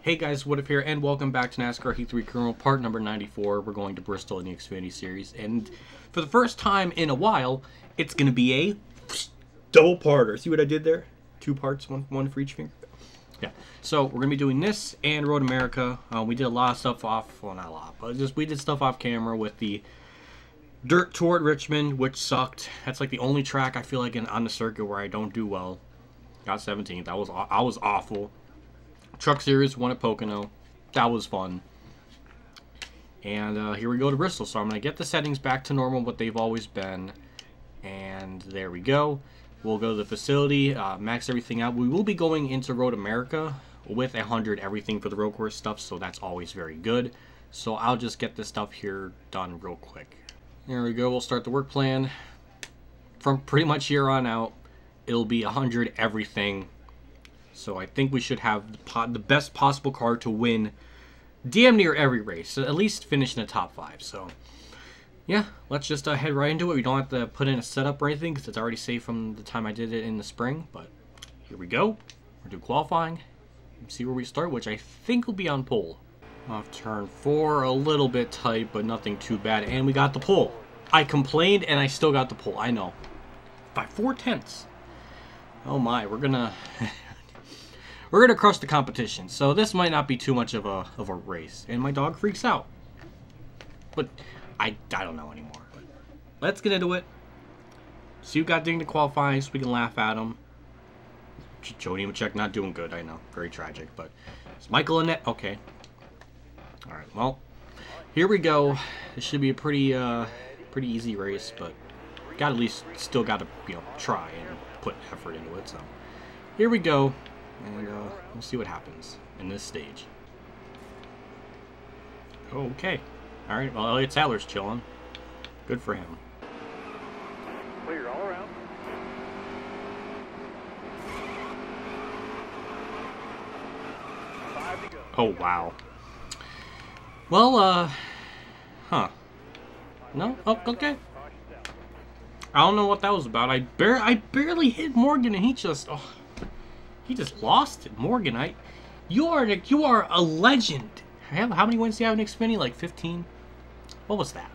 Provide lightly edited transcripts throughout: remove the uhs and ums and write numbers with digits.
Hey guys, What If here, and welcome back to NASCAR Heat 3 Kernel, part number 94. We're going to Bristol in the Xfinity Series, and for the first time in a while, it's going to be a double parter. See what I did there? Two parts, one for each finger. Yeah, so we're going to be doing this and Road America. We did a lot of stuff off, well, not a lot, but we did stuff off camera with the Dirt Tour at Richmond, which sucked. That's like the only track I feel like on the circuit where I don't do well. Got 17th. I was awful. Truck Series won at Pocono. That was fun. And here we go to Bristol. So I'm going to get the settings back to normal, what they've always been. And there we go. We'll go to the facility, max everything out. We will be going into Road America with 100 everything for the road course stuff, so that's always very good. So I'll just get this stuff here done real quick. There we go. We'll start the work plan. From pretty much here on out, it'll be 100 everything. So I think we should have the best possible car to win damn near every race. So at least finish in the top 5. So yeah, let's just head right into it. We don't have to put in a setup or anything because it's already saved from the time I did it in the spring. But here we go. We're doing qualifying. See where we start, which I think will be on pole. Off turn 4, a little bit tight, but nothing too bad. And we got the pole. I complained and I still got the pole. I know. By 4/10. Oh my, we're gonna... We're going to crush the competition, so this might not be too much of a race. And my dog freaks out. But I don't know anymore. But let's get into it. See who got dinged to qualifying so we can laugh at him. Jody Machek not doing good, I know. Very tragic, but it's Michael Annette. Okay. Alright, well, here we go. This should be a pretty easy race, but at least still got to, try and put effort into it. So here we go. And we'll see what happens in this stage. Okay. Alright, well, Elliott Sadler's chilling. Good for him. Clear all around. Oh, wow. Well, huh. No? Oh, okay. I don't know what that was about. I barely hit Morgan, and he just... Oh. He just lost it, Morgan. You are a legend. How many wins do you have in Xfinity? Like 15? What was that?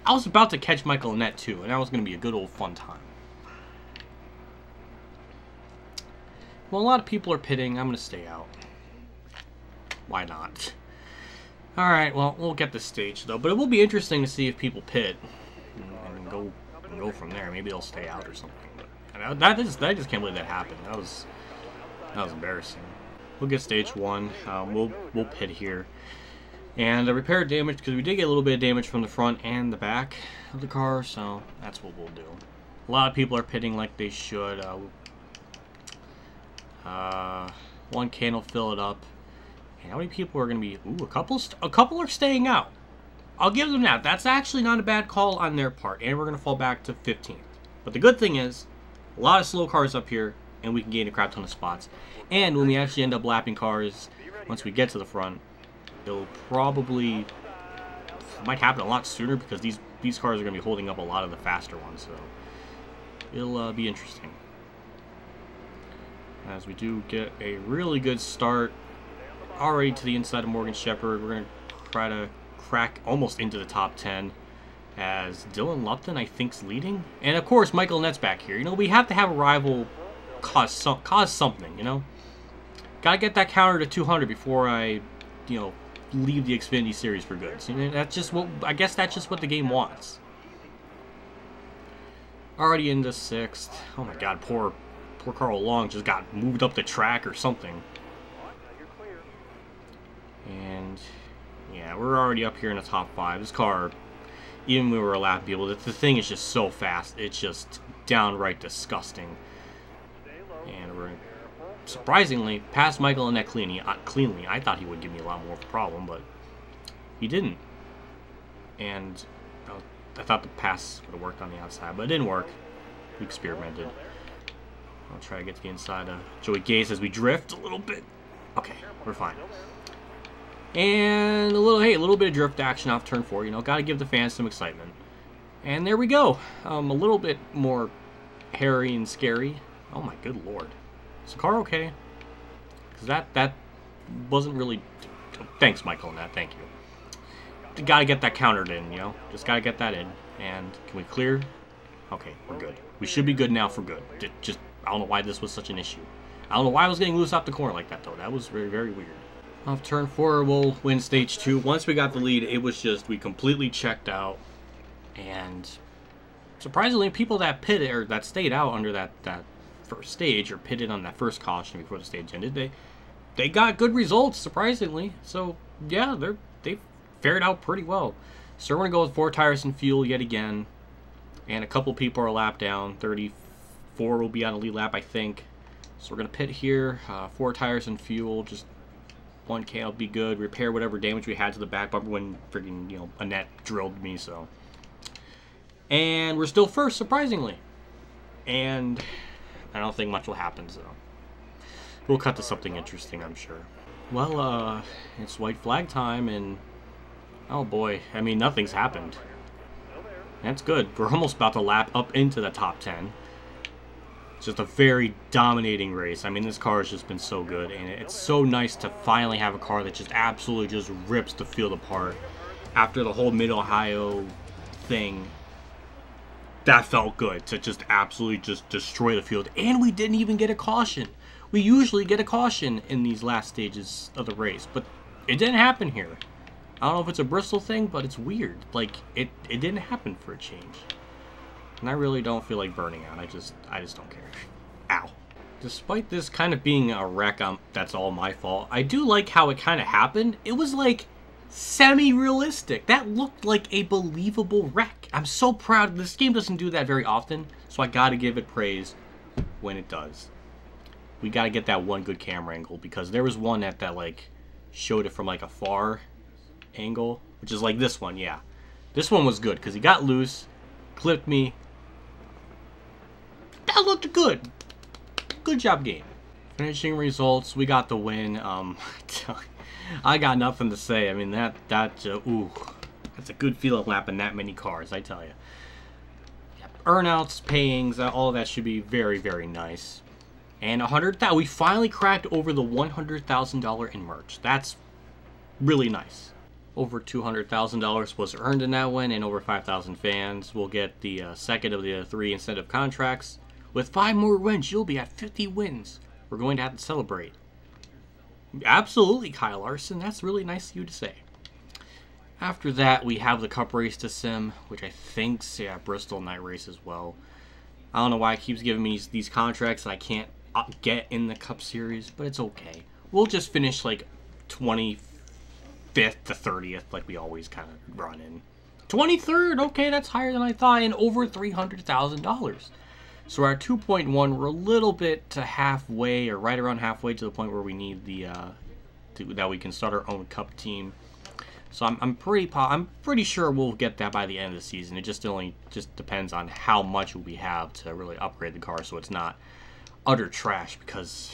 I was about to catch Michael Annette too, and that was going to be a good old fun time. Well, a lot of people are pitting. I'm going to stay out. Why not? Alright, well, we'll get the stage though. But it will be interesting to see if people pit. And go from there. Maybe they'll stay out or something. But I just can't believe that happened. That was embarrassing. We'll get stage 1. We'll pit here. And repair damage, because we did get a little bit of damage from the front and the back of the car, so that's what we'll do. A lot of people are pitting like they should. One can will fill it up. And how many people are going to be... Ooh, a couple are staying out. I'll give them that. That's actually not a bad call on their part. And we're going to fall back to 15th. But the good thing is, a lot of slow cars up here, and we can gain a crap ton of spots. And when we actually end up lapping cars, once we get to the front, it'll probably... might happen a lot sooner because these cars are going to be holding up a lot of the faster ones. So it'll be interesting. As we do get a really good start already to the inside of Morgan Shepherd. We're going to try to crack almost into the top 10. As Dylan Lupton, I think, is leading. And of course, Michael Annette's back here. We have to have a rival cause something, Gotta get that counter to 200 before I, leave the Xfinity Series for good. So, that's just what, I guess that's just what the game wants. Already into 6th. Oh my god, poor Carl Long just got moved up the track or something. And, yeah, we're already up here in the top 5. This car, even when we were lapping people, the thing is just so fast. It's just downright disgusting. And we're surprisingly past Michael Annette cleanly. I thought he would give me a lot more of a problem, but he didn't. And I thought the pass would have worked on the outside, but it didn't work. We experimented. I'll try to get to the inside of Joey Gase as we drift a little bit. Okay, we're fine. And a little bit of drift action off turn 4. Gotta give the fans some excitement. And there we go. A little bit more hairy and scary. Oh my good lord. Is the car okay? Because that wasn't really... Thanks, Michael, on that. Thank you. Gotta get that countered in, you know? Just gotta get that in. And can we clear? Okay, we're good. We should be good now for good. Just, I don't know why this was such an issue. I don't know why I was getting loose off the corner like that, though. That was very, very weird. Off turn 4, we'll win stage 2. Once we got the lead, it was just, we completely checked out. And surprisingly, people that pitted, or that stayed out under that first stage, or pitted on that first caution before the stage ended, they got good results, surprisingly. So, yeah, they fared out pretty well. So we're going to go with 4 tires and fuel yet again. And a couple people are a lap down. 34 will be on the lead lap, I think. So we're going to pit here. 4 tires and fuel. Just 1 can will be good. Repair whatever damage we had to the back bumper when freaking, you know, Annette drilled me, so. And we're still first, surprisingly. And I don't think much will happen, so. We'll cut to something interesting, I'm sure. Well, it's white flag time, and oh boy, I mean, nothing's happened. That's good. We're almost about to lap up into the top 10. It's just a very dominating race. I mean, this car has just been so good, and it's so nice to finally have a car that just absolutely just rips the field apart. After the whole Mid-Ohio thing, that felt good to just absolutely just destroy the field. And we didn't even get a caution. We usually get a caution in these last stages of the race, but it didn't happen here. I don't know if it's a Bristol thing, but it's weird. Like, it didn't happen for a change. And I really don't feel like burning out. I just don't care. Ow. Despite this kind of being a wreck, that's all my fault, I do like how it kind of happened. It was like semi-realistic. That looked like a believable wreck. I'm so proud. This game doesn't do that very often, so I gotta give it praise when it does. We gotta get that one good camera angle, because there was one that like showed it from like a far angle, which is like this one. Yeah, this one was good because he got loose, clipped me. That looked good. Good job, game. Finishing results, we got the win. I got nothing to say. I mean, ooh, that's a good feeling lapping that many cars, I tell you. Earnouts, payings, all of that should be very, very nice. And 100,000. We finally cracked over the $100,000 in merch. That's really nice. Over $200,000 was earned in that one, and over 5,000 fans. We'll get the second of the 3 incentive contracts. With 5 more wins, you'll be at 50 wins. We're going to have to celebrate. Absolutely, Kyle Larson. That's really nice of you to say. After that, we have the Cup race to sim, which I think's, yeah, Bristol night race as well. I don't know why it keeps giving me these contracts that I can't get in the Cup Series, but it's okay. We'll just finish like 25th to 30th like we always kind of run in. 23rd, okay, that's higher than I thought, and over $300,000. So we're at 2.1. We're a little bit to halfway, or right around halfway to the point where we need the that we can start our own Cup team. So I'm pretty sure we'll get that by the end of the season. It just depends on how much we have to really upgrade the car, so it's not utter trash, because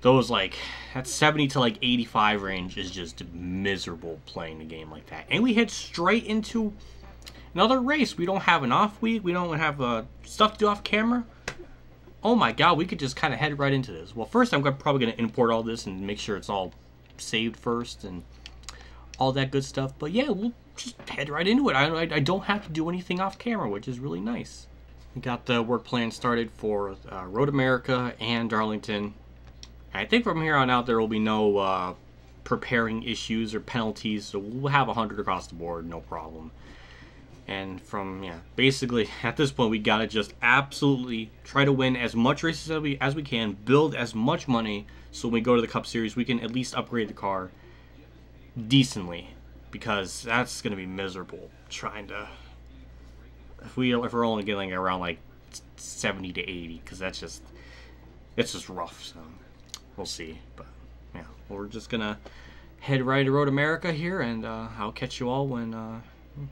those, like, that 70 to like 85 range is just miserable playing a game like that. And we head straight into another race. We don't have an off week. We don't have stuff to do off camera. Oh my god, we could just kind of head right into this. Well, first I'm probably going to import all this and make sure it's all saved first and all that good stuff. But yeah, we'll just head right into it. I don't have to do anything off camera, which is really nice. We got the work plan started for Road America and Darlington. I think from here on out there will be no preparing issues or penalties, so we'll have 100 across the board, no problem. And from, yeah, basically at this point we gotta just absolutely try to win as much races as we can, build as much money, so when we go to the Cup Series we can at least upgrade the car decently, because that's gonna be miserable trying to, if we're only getting around like 70 to 80, because it's just rough. So we'll see. But yeah, we're just gonna head right to Road America here, and I'll catch you all when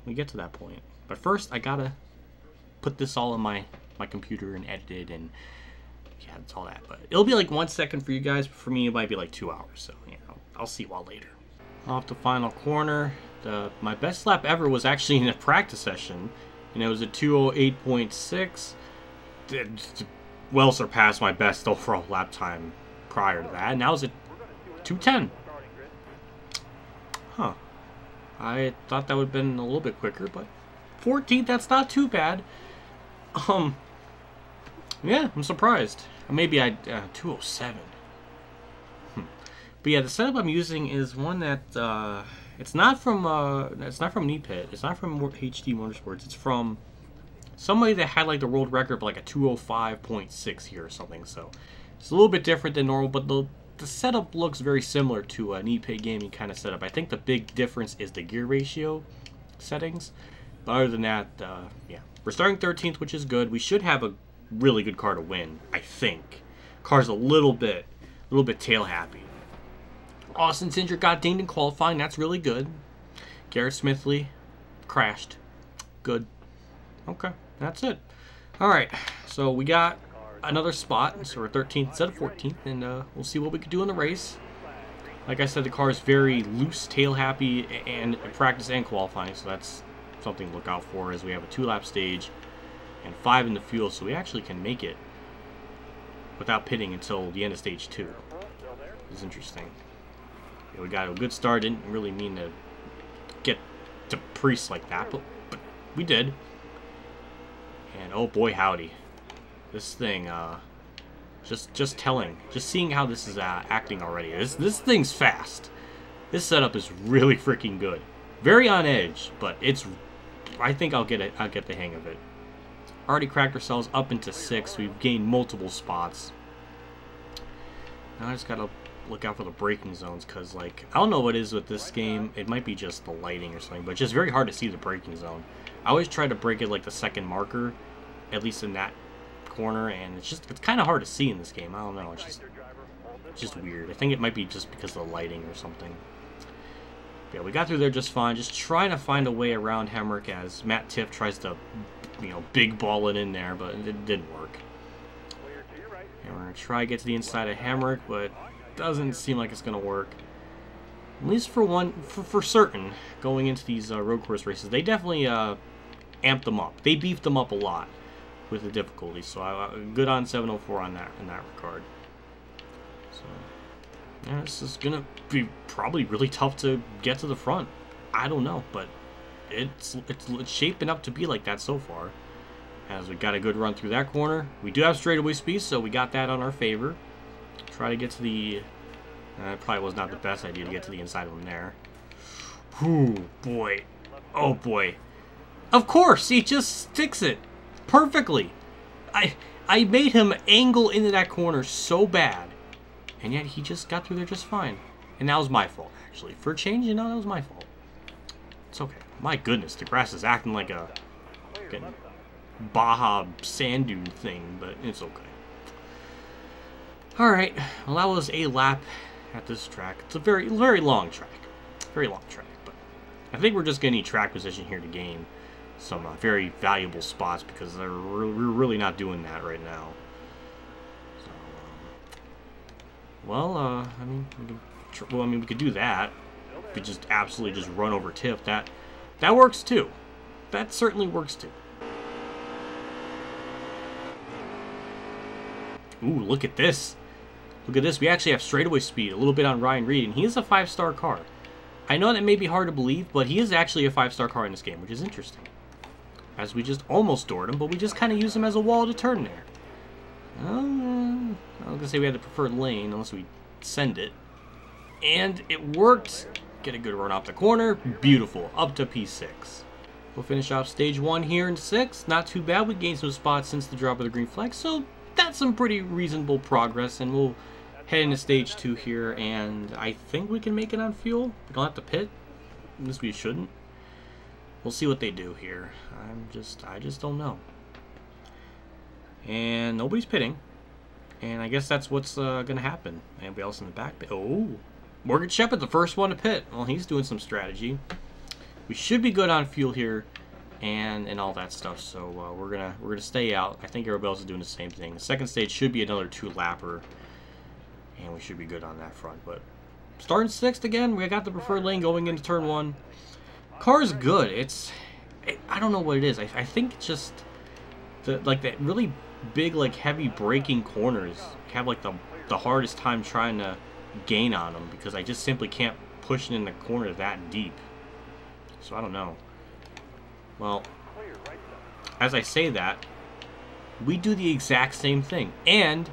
we get to that point. But first I gotta put this all on my computer and edit it, and yeah, it's all that. But it'll be like 1 second for you guys, but for me it might be like 2 hours, so you know, I'll see you all later. Off the final corner, my best lap ever was actually in a practice session, and it was a 2:08.6. It well surpassed my best overall lap time prior to that, and that was a 210. Huh. I thought that would have been a little bit quicker, but 14th, that's not too bad. Yeah, I'm surprised. Maybe 207. But yeah, the setup I'm using is one that it's not from Pit. It's not from HD Motorsports. It's from somebody that had like the world record of like a 205.6 here or something. So it's a little bit different than normal, but the setup looks very similar to an Pit gaming kind of setup. I think the big difference is the gear ratio settings. But other than that, yeah, we're starting 13th, which is good. We should have a really good car to win, I think. Car's a little bit tail happy. Austin Singer got dinged in qualifying. That's really good. Garrett Smithley crashed. Good. Okay, that's it. All right, so we got another spot. So we're 13th instead of 14th, and we'll see what we could do in the race. Like I said, the car is very loose, tail happy, and in practice and qualifying, so that's something to look out for, as we have a 2-lap stage and 5 in the fuel, so we actually can make it without pitting until the end of stage 2. It's interesting. Yeah, we got a good start. Didn't really mean to get to Priest like that, but we did. And oh boy, howdy, this thing, just seeing how this is acting already. This thing's fast. This setup is really freaking good. Very on edge, but I think I'll get the hang of it. Already cracked ourselves up into 6th. We've gained multiple spots. Now I just gotta look out for the braking zones, because like I don't know what it is with this game. It might be just the lighting or something, but it's just very hard to see the braking zone. I always try to break it like the second marker, at least in that corner, and it's kind of hard to see in this game. I don't know. It's just weird. I think it might be just because of the lighting or something. Yeah, we got through there just fine. Just trying to find a way around Hemrick as Matt Tiff tries to, big ball it in there, but it didn't work. And we're going to try to get to the inside of Hemrick, but doesn't seem like it's going to work. At least for certain, going into these road course races, they definitely amped them up. They beefed them up a lot with the difficulty. So good on 704 on that in that regard. So yeah, this is gonna be probably really tough to get to the front. I don't know, but it's shaping up to be like that so far. As we got a good run through that corner. We do have straightaway speed, so we got that on our favor. Try to get to the... it probably was not the best idea to get to the inside of him there. Ooh, boy. Oh, boy. Of course, he just sticks it perfectly. I made him angle into that corner so bad, and yet he just got through there just fine. And that was my fault, actually. For a change, that was my fault. It's okay. My goodness, the grass is acting like a Baja sand dune thing, but it's okay. Alright, well that was a lap at this track. It's a very, very long track. Very long track, but I think we're just going to need track position here to gain some very valuable spots, because we're really not doing that right now. So, well, I mean, we could do that. We could just absolutely just run over Tiff. That works too. That certainly works too. Ooh, look at this. Look at this. We actually have straightaway speed, a little bit on Ryan Reed, and he is a 5-star car. I know that may be hard to believe, but he is actually a 5-star car in this game, which is interesting. As we just almost doored him, but we just kind of use him as a wall to turn there. I was going to say we had the preferred lane, unless we send it. And it worked. Get a good run off the corner. Beautiful. Up to P6. We'll finish off stage 1 here in 6th. Not too bad. We gained some spots since the drop of the green flag, so that's some pretty reasonable progress. And we'll head into stage 2 here, and I think we can make it on fuel. We don't have to pit. At least we shouldn't. We'll see what they do here. I just don't know. And nobody's pitting. And I guess that's what's going to happen. Anybody else in the back? Oh, Morgan Shepherd, the first one to pit. Well, he's doing some strategy. We should be good on fuel here, and all that stuff. So we're gonna stay out. I think everybody else is doing the same thing. The second stage should be another 2-lapper, and we should be good on that front. But starting 6th again. We got the preferred lane going into turn 1. Car's good. I don't know what it is. I think it's just that really big, like, heavy braking corners have like the hardest time trying to gain on them because I just simply can't push it in the corner that deep. So I don't know. Well, as I say that, we do the exact same thing, and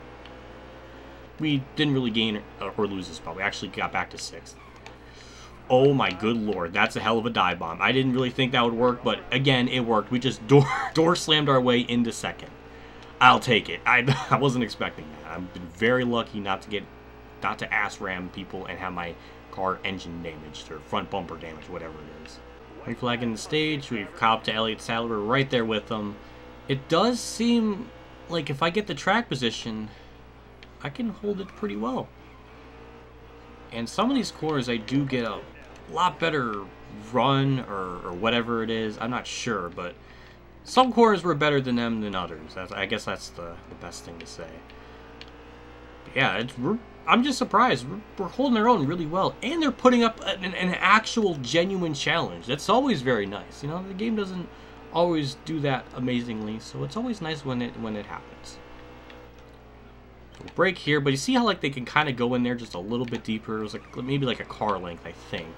we didn't really gain or lose this spot. We actually got back to 6th. Oh my good lord, that's a hell of a dive bomb. I didn't really think that would work, but again, it worked. We just door slammed our way into 2nd. I'll take it. I wasn't expecting that. I've been very lucky not to ass ram people and have my car engine damaged or front bumper damaged, whatever it is. Reflagging the stage, we've caught up to Elliott Sadler. We're right there with them. It does seem like if I get the track position, I can hold it pretty well. And some of these corners I do get a lot better run or whatever it is. I'm not sure, but some corners were better than them than others. I guess that's the best thing to say. But yeah, I'm just surprised. We're holding our own really well, and they're putting up an actual genuine challenge. That's always very nice. You know, the game doesn't always do that amazingly, so it's always nice when it happens. So we'll break here, but you see how like they can kind of go in there just a little bit deeper. It was like maybe like a car length, I think.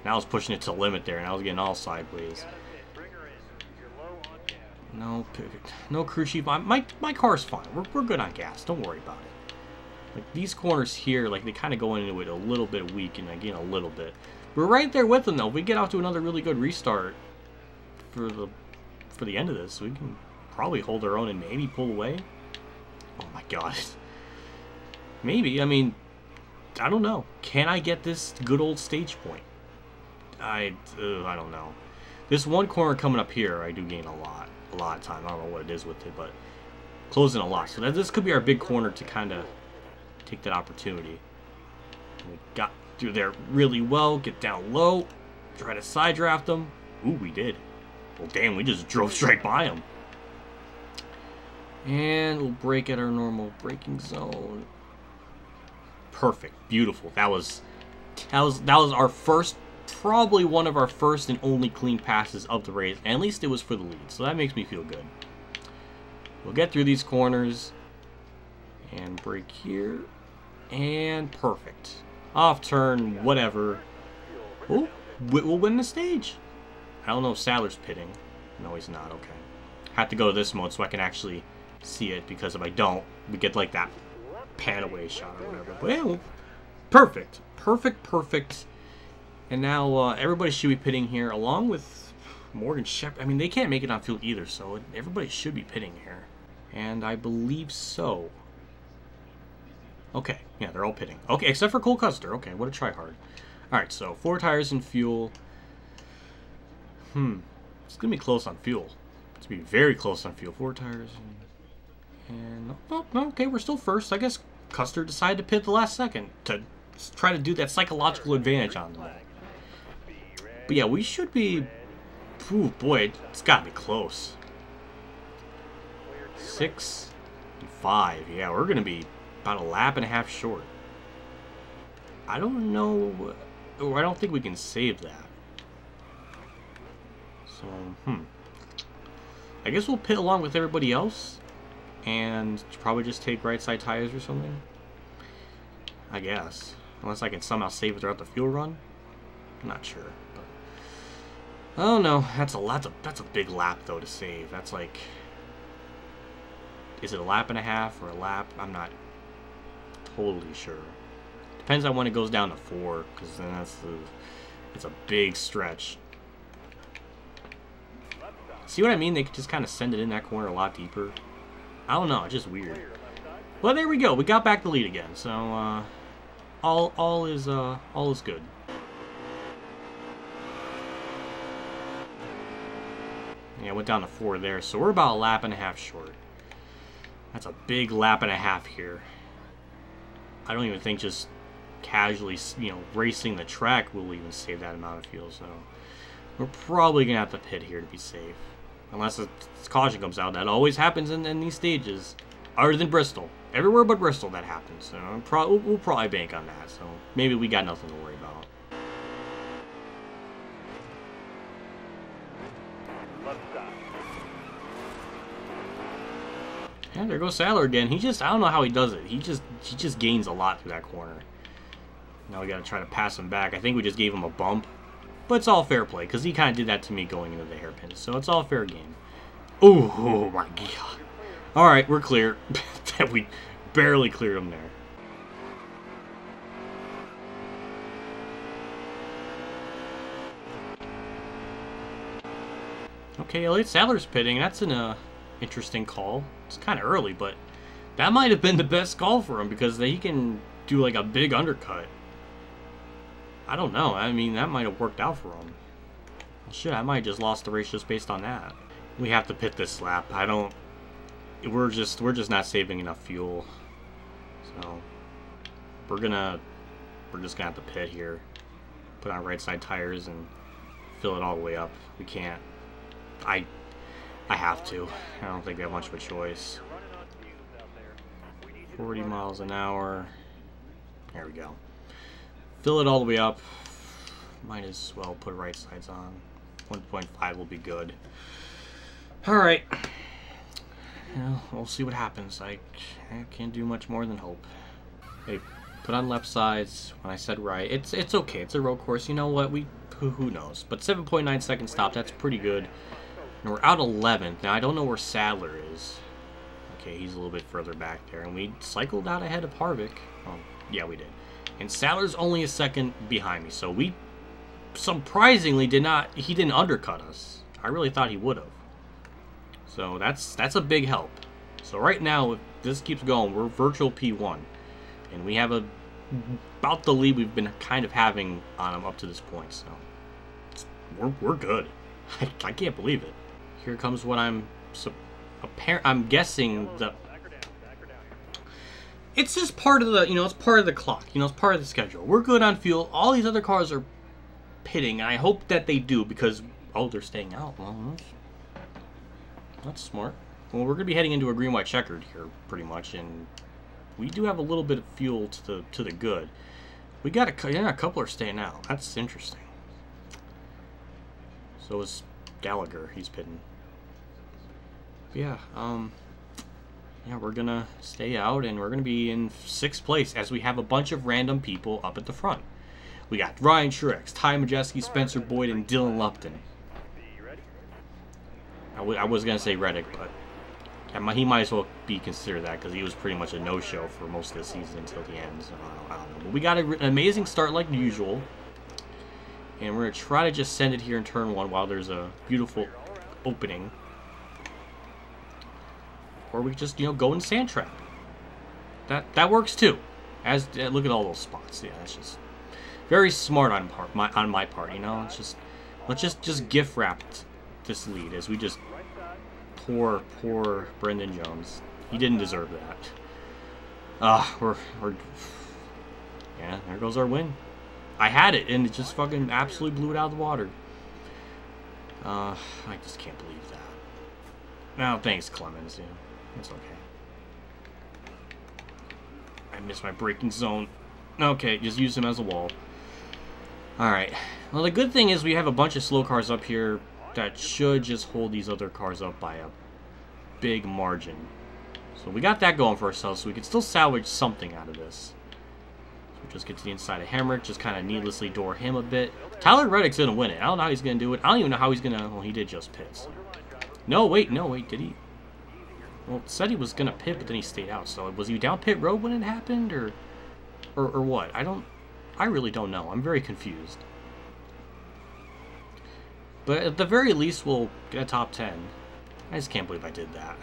And I was pushing it to the limit there, and I was getting all sideways. No crew chief. My car's fine. We're good on gas. Don't worry about it. Like these corners here, like they kind of go into it a little bit weak, and again a little bit. We're right there with them though. If we get off to another really good restart for the end of this, we can probably hold our own and maybe pull away. Oh my god. Maybe. I mean, I don't know. Can I get this good old stage point? I don't know. This one corner coming up here, I do gain a lot of time. I don't know what it is with it, but closing a lot. So this could be our big corner to kind of take that opportunity. We got through there really well. Get down low. Try to side draft them. Ooh, we did. Well, damn, we just drove straight by them. And we'll brake at our normal braking zone. Perfect. Beautiful. That was our first, probably one of our first and only clean passes of the race. And at least it was for the lead. So that makes me feel good. We'll get through these corners. And brake here. And perfect. Off turn, whatever. Oh, we'll win the stage. I don't know if Sadler's pitting. No, he's not. Okay. Have to go to this mode so I can actually see it, because if I don't, we get like that pan away shot or whatever. But yeah, well, perfect. Perfect. And now everybody should be pitting here, along with Morgan Shepherd. I mean, they can't make it on field either, so everybody should be pitting here. And I believe so. Okay, yeah, they're all pitting. Okay, except for Cole Custer. Okay, what a try-hard. Alright, so 4 tires and fuel. It's going to be close on fuel. It's going to be very close on fuel. 4 tires. And oh, okay, we're still first. I guess Custer decided to pit the last second to try to do that psychological advantage on them. But yeah, we should be... Ooh, boy, it's got to be close. 6 and 5. Yeah, we're going to be about a lap and a half short. I don't know... I don't think we can save that. So, I guess we'll pit along with everybody else. And probably just take right side tires or something. I guess. Unless I can somehow save it throughout the fuel run. I'm not sure. But I don't know. That's a big lap though to save. That's like... Is it a lap and a half or a lap? I'm not totally sure. Depends on when it goes down to 4, because then it's a big stretch. See what I mean? They could just kind of send it in that corner a lot deeper. I don't know, it's just weird. Well, there we go. We got back the lead again. So all is good. Yeah, went down to 4 there. So we're about a lap and a half short. That's a big lap and a half here. I don't even think just casually, racing the track will even save that amount of fuel. So we're probably gonna have to pit here to be safe, unless a caution comes out. That always happens in these stages, other than Bristol. Everywhere but Bristol that happens. So we'll probably bank on that. So maybe we got nothing to worry about. Yeah, there goes Sadler again. He just, I don't know how he does it. He just gains a lot through that corner. Now we got to try to pass him back. I think we just gave him a bump. But it's all fair play, because he kind of did that to me going into the hairpin. So it's all fair game. Ooh, oh my god. Alright, we're clear. We barely cleared him there. Okay, Elliott Sadler's pitting. That's an interesting call. It's kind of early, but that might have been the best call for him because he can do like a big undercut. I don't know. I mean, that might have worked out for him. Well, shit, I might have just lost the race just based on that. We have to pit this lap. I don't... We're just not saving enough fuel. So, we're just gonna have to pit here. Put on right side tires and fill it all the way up. We can't. I have to. I don't think we have much of a choice. 40 miles an hour. There we go. Fill it all the way up. Might as well put right sides on. 1.5 will be good. Alright. Yeah, we'll see what happens. I can't do much more than hope. Hey, put on left sides. When I said right, it's okay. It's a road course. You know what? Who knows? But 7.9 second stop. That's pretty good. And we're out 11th. Now I don't know where Sadler is. Okay, he's a little bit further back there, and we cycled out ahead of Harvick. Oh, yeah, we did. And Sadler's only a second behind me, so we surprisingly he didn't undercut us. I really thought he would have. So that's a big help. So right now, if this keeps going, we're virtual P1, and we have about the lead we've been kind of having on him up to this point. So we're good. I can't believe it. Here comes what I'm guessing the. It's just part of the, it's part of the clock. It's part of the schedule. We're good on fuel. All these other cars are pitting, and I hope that they do because they're staying out. Well, that's smart. Well, we're gonna be heading into a green-white checkered here, pretty much, and we do have a little bit of fuel to the good. We got a couple are staying out. That's interesting. So is Gallagher. He's pitting. But yeah, we're gonna stay out, and we're gonna be in 6th place as we have a bunch of random people up at the front. We got Ryan Truex, Ty Majeski, Spencer Boyd, and Dylan Lupton. I was gonna say Reddick, but he might as well be considered that because he was pretty much a no-show for most of the season until the end. So I don't know. But we got an amazing start like usual. And we're going to try to just send it here in turn 1 while there's a beautiful opening. Or we just, go in sand trap. That works too. Look at all those spots. Yeah, that's just very smart on my part, Let's just gift wrap this lead as we just poor Brendan Jones. He didn't deserve that. Yeah, there goes our win. I had it, and it just fucking absolutely blew it out of the water. I just can't believe that. No, thanks, Clemens. It's okay. I missed my braking zone. Okay, just use him as a wall. Alright. Well, the good thing is we have a bunch of slow cars up here that should just hold these other cars up by a big margin. So we got that going for ourselves, so we can still salvage something out of this. Just get to the inside of Hemrick, just kind of needlessly door him a bit. Tyler Reddick's going to win it. I don't know how he's going to do it. I don't even know how he's going to... Well, he did just pit. So. No, wait, did he? Well, it said he was going to pit, but then he stayed out. So was he down pit road when it happened, or what? I really don't know. I'm very confused. But at the very least, we'll get a top 10. I just can't believe I did that.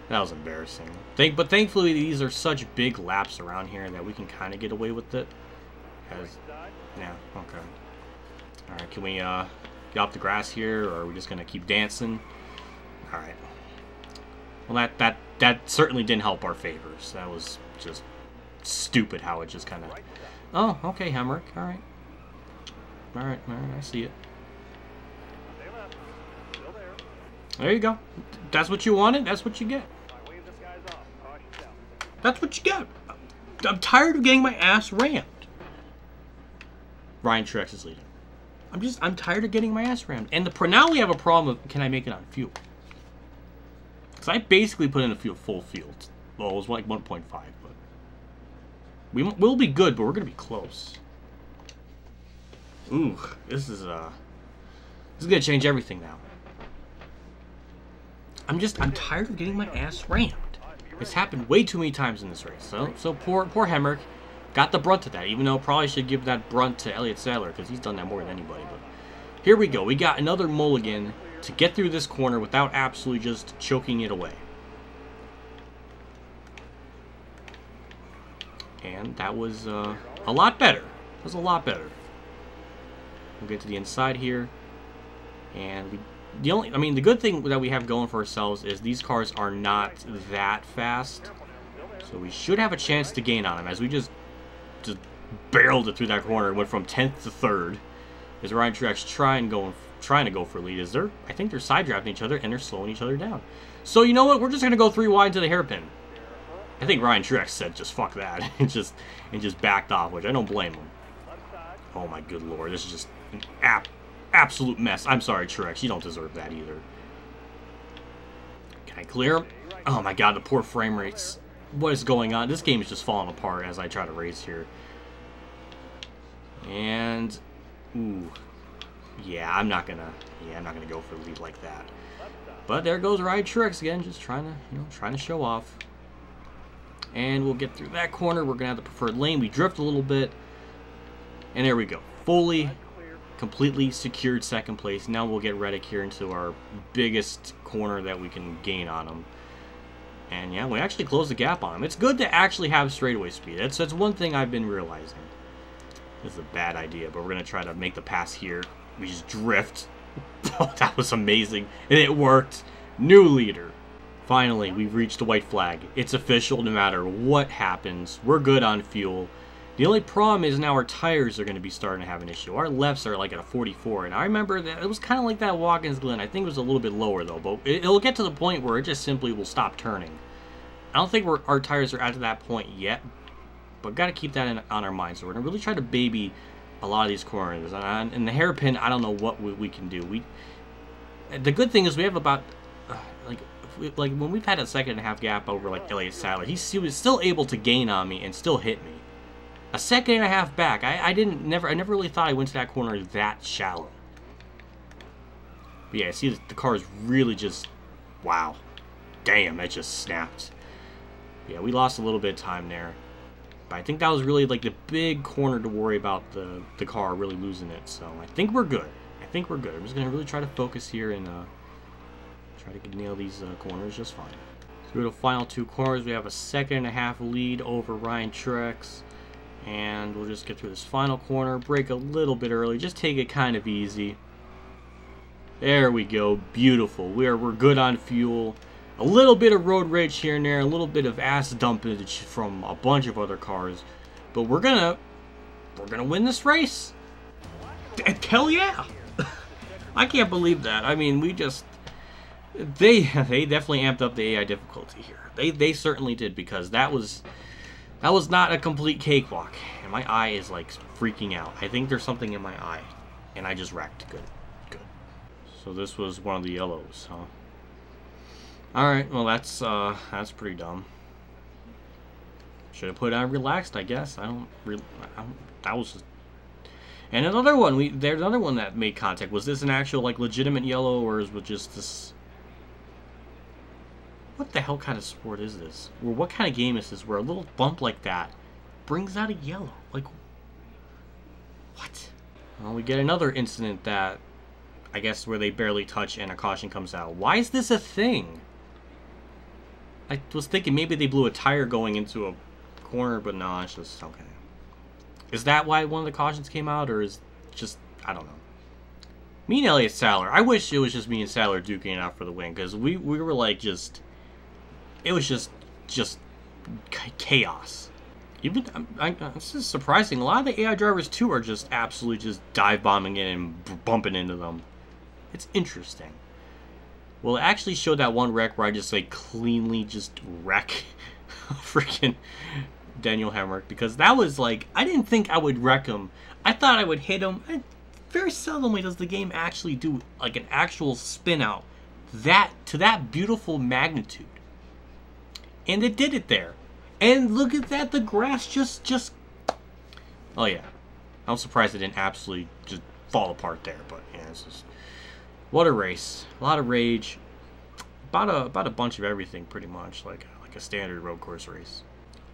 That was embarrassing. But thankfully, these are such big laps around here that we can kind of get away with it. Yeah, okay. Alright, can we get off the grass here, or are we just going to keep dancing? Alright. Well, that certainly didn't help our favors. That was just stupid how it just kind of... Oh, okay, Hemrick. Alright. Alright, I see it. There you go. That's what you wanted. That's what you get. That's what you get. I'm tired of getting my ass rammed. Ryan Truex is leading. I'm tired of getting my ass rammed. And now we have a problem of, can I make it on fuel? Because I basically put in a full field. Well, it was like 1.5, but we'll be good, but we're going to be close. Ooh, this is going to change everything now. I'm tired of getting my ass rammed. It's happened way too many times in this race. So poor Hemrick got the brunt of that, even though probably should give that brunt to Elliott Sadler because he's done that more than anybody. But here we go. We got another mulligan to get through this corner without absolutely just choking it away. And that was a lot better. It was a lot better. We'll get to the inside here. And the good thing that we have going for ourselves is these cars are not that fast. So we should have a chance to gain on them as we just barreled it through that corner and went from 10th to 3rd. As Ryan Truex trying to go for a lead. I think they're side drafting each other and they're slowing each other down. So you know what? We're just gonna go 3 wide to the hairpin. I think Ryan Truex said just fuck that and just backed off, which I don't blame him. Oh my good lord, this is just an absolute mess. I'm sorry, Truex, you don't deserve that either. Can I clear him? Oh my god, the poor frame rates. What is going on? This game is just falling apart as I try to race here. And ooh, yeah, I'm not gonna go for the lead like that. But there goes Ryan Truex again, just trying to show off. And we'll get through that corner. We're gonna have the preferred lane. We drift a little bit, and there we go. Fully, completely secured 2nd place. Now we'll get Reddick here into our biggest corner that we can gain on him. And yeah, we actually closed the gap on him. It's good to actually have straightaway speed. That's one thing I've been realizing. This is a bad idea, but we're gonna try to make the pass here. We just drift. Oh, that was amazing, and it worked. New leader. Finally, we've reached the white flag. It's official no matter what happens. We're good on fuel. The only problem is now our tires are going to be starting to have an issue. Our lefts are like at a 44, and I remember that it was kind of like that Watkins Glen. I think it was a little bit lower though, but it'll get to the point where it just simply will stop turning. I don't think our tires are at that point yet, but got to keep that on our mind. So we're going to really try to baby a lot of these corners. And the hairpin, I don't know what we can do. The good thing is we have about like when we've had a 2.5 gap over like Elliott Sadler, he was still able to gain on me and still hit me. A 2.5 back. I never really thought I went to that corner that shallow. But yeah, I see the car is really just, wow, damn, it just snapped. Yeah, we lost a little bit of time there, but I think that was really like the big corner to worry about the car really losing it. So I think we're good. I'm just gonna really try to focus here and try to nail these corners just fine. So we go to the final 2 corners. We have a 2.5 lead over Ryan Truex. And we'll just get through this final corner. Brake a little bit early. Just take it kind of easy. There we go. Beautiful. We're good on fuel. A little bit of road rage here and there. A little bit of ass dumpage from a bunch of other cars. But we're gonna win this race. Hell yeah! I can't believe that. I mean, they definitely amped up the AI difficulty here. They certainly did, because that was not a complete cakewalk. And my eye is like freaking out. I think there's something in my eye, and I just wrecked. Good. So this was one of the yellows, huh? All right. Well, that's pretty dumb. Should have put on relaxed, I guess. That was just. And another one. There's another one that made contact. Was this an actual like legitimate yellow, or is it just this? What the hell kind of sport is this? Or what kind of game is this where a little bump like that brings out a yellow? Like, what? Well, we get another incident that, I guess, where they barely touch and a caution comes out. Why is this a thing? I was thinking maybe they blew a tire going into a corner, but no, it's just, okay. Is that why one of the cautions came out, or is just, I don't know. Me and Elliott Sadler, I wish it was just me and Sadler duking it out for the win, because we were like just... It was just chaos. Even this is surprising. A lot of the AI drivers too are just absolutely just dive bombing in and bumping into them. It's interesting. Well, it actually showed that one wreck where I just like cleanly just wreck freaking Daniel Hemrick, because that was like, I didn't think I would wreck him. I thought I would hit him. Very seldomly does the game actually do like an actual spin out that beautiful magnitude. And it did it there. And look at that, the grass just oh yeah. I'm surprised it didn't absolutely just fall apart there, but yeah, it's just what a race. A lot of rage. About a bunch of everything pretty much, like a standard road course race.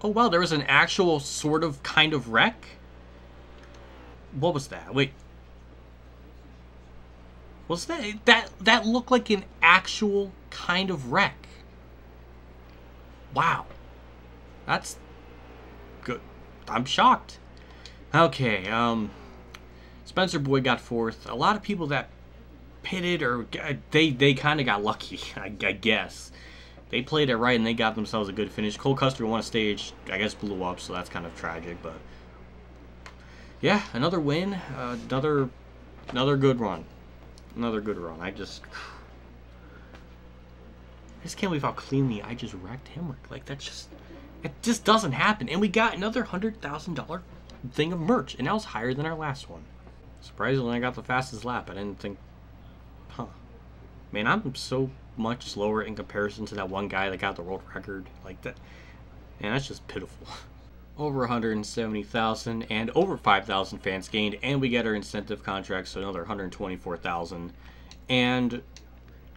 Oh wow, there was an actual sort of kind of wreck? What was that? Wait. What's that? That looked like an actual kind of wreck. Wow. That's good. I'm shocked. Okay, Spencer Boyd got 4th. A lot of people that pitted, or they kind of got lucky, I guess. They played it right and they got themselves a good finish. Cole Custer won a stage, I guess blew up, so that's kind of tragic, but yeah, another win, another good run. Another good run. I just can't believe how cleanly I just wrecked Hemrick. Like, it just doesn't happen. And we got another $100,000 thing of merch, and that was higher than our last one. Surprisingly, I got the fastest lap. I didn't think, man, I'm so much slower in comparison to that one guy that got the world record. Like that, man, that's just pitiful. Over 170,000 and over 5,000 fans gained, and we get our incentive contract, so another 124,000. And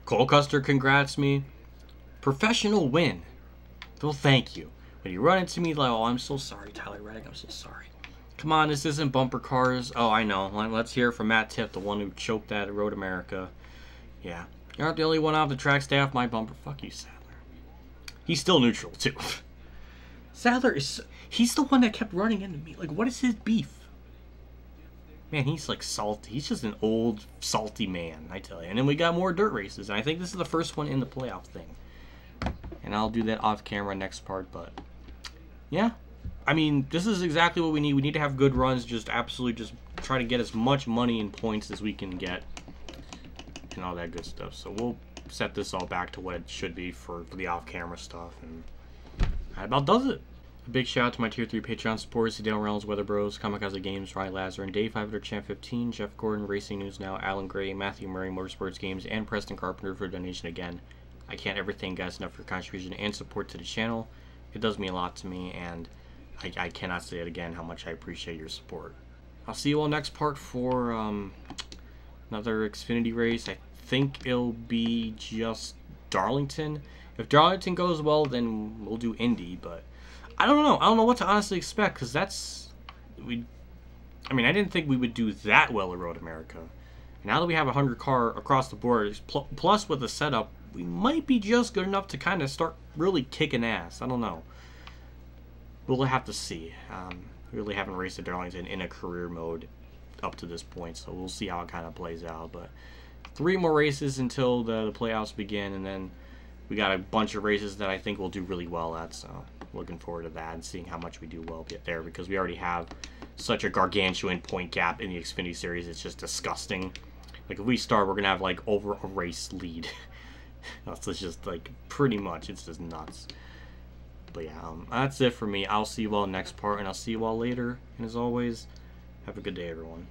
Cole Custer congrats me. Professional win. Well, thank you. When you run into me like, oh, I'm so sorry, Tyler Reddick, I'm so sorry. Come on, this isn't bumper cars. Oh, I know. Let's hear it from Matt Tiff, the one who choked that at Road America. Yeah. You aren't the only one off the track staff. My bumper. Fuck you, Sadler. He's still neutral, too. Sadler is... He's the one that kept running into me. Like, what is his beef? Man, he's like salty. He's just an old, salty man, I tell you. And then we got more dirt races. And I think this is the first one in the playoff thing. And I'll do that off camera next part, but... Yeah. I mean, this is exactly what we need. We need to have good runs. Just absolutely just try to get as much money and points as we can get. And all that good stuff. So we'll set this all back to what it should be for the off-camera stuff. And that about does it. A big shout out to my Tier 3 Patreon supporters, Dale Reynolds, Weather Bros, KamikazeGames, Ronnie Lazzarine, Dave 500 Champ 15, Jeff Gordon, Racing News Now, Alan Gray, Matthew Murray, MotorsportsGames, and Preston Carpenter for a donation again. I can't ever thank you guys enough for your contribution and support to the channel. It does mean a lot to me, and I cannot say it again how much I appreciate your support. I'll see you all next part for another Xfinity race. I think it'll be just Darlington. If Darlington goes well, then we'll do Indy, but I don't know. I don't know what to honestly expect, because I mean, I didn't think we would do that well at Road America. Now that we have a 100 car across the board, plus with the setup, we might be just good enough to kind of start really kicking ass. I don't know. We'll have to see. We really haven't raced at Darlington in a career mode up to this point, so we'll see how it kind of plays out. But 3 more races until the playoffs begin, and then we got a bunch of races that I think we'll do really well at, so looking forward to that and seeing how much we do well there, because we already have such a gargantuan point gap in the Xfinity Series. It's just disgusting. Like, if we start, we're going to have, like, over a race lead. That's just, like, pretty much, it's just nuts. But yeah, that's it for me. I'll see you all next part, and I'll see you all later. And as always, have a good day, everyone.